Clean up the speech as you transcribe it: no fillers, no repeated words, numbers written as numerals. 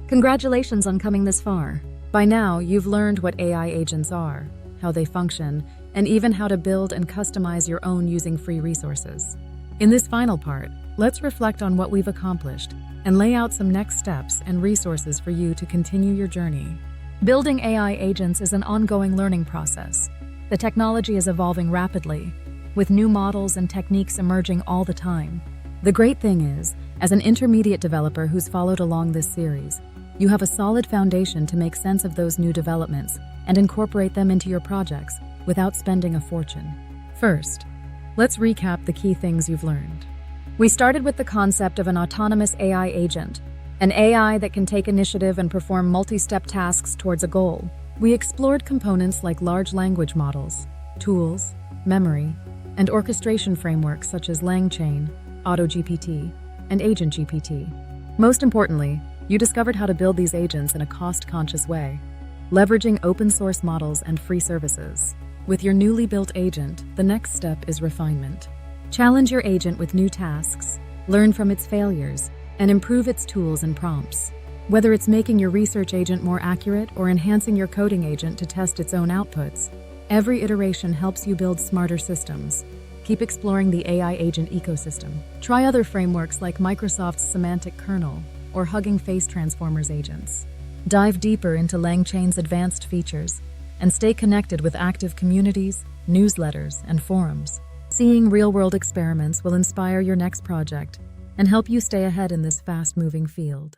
Congratulations on coming this far. By now, you've learned what AI agents are, how they function, and even how to build and customize your own using free resources. In this final part, let's reflect on what we've accomplished and lay out some next steps and resources for you to continue your journey. Building AI agents is an ongoing learning process. The technology is evolving rapidly, with new models and techniques emerging all the time. The great thing is, as an intermediate developer who's followed along this series, you have a solid foundation to make sense of those new developments and incorporate them into your projects without spending a fortune. First, let's recap the key things you've learned. We started with the concept of an autonomous AI agent, an AI that can take initiative and perform multi-step tasks towards a goal. We explored components like large language models, tools, memory, and orchestration frameworks such as LangChain, AutoGPT, and AgentGPT. Most importantly, you discovered how to build these agents in a cost-conscious way, leveraging open-source models and free services. With your newly built agent, the next step is refinement. Challenge your agent with new tasks, learn from its failures, and improve its tools and prompts. Whether it's making your research agent more accurate or enhancing your coding agent to test its own outputs, every iteration helps you build smarter systems. Keep exploring the AI agent ecosystem. Try other frameworks like Microsoft's semantic kernel or Hugging Face Transformers agents. Dive deeper into LangChain's advanced features and stay connected with active communities, newsletters, and forums. Seeing real-world experiments will inspire your next project and help you stay ahead in this fast-moving field.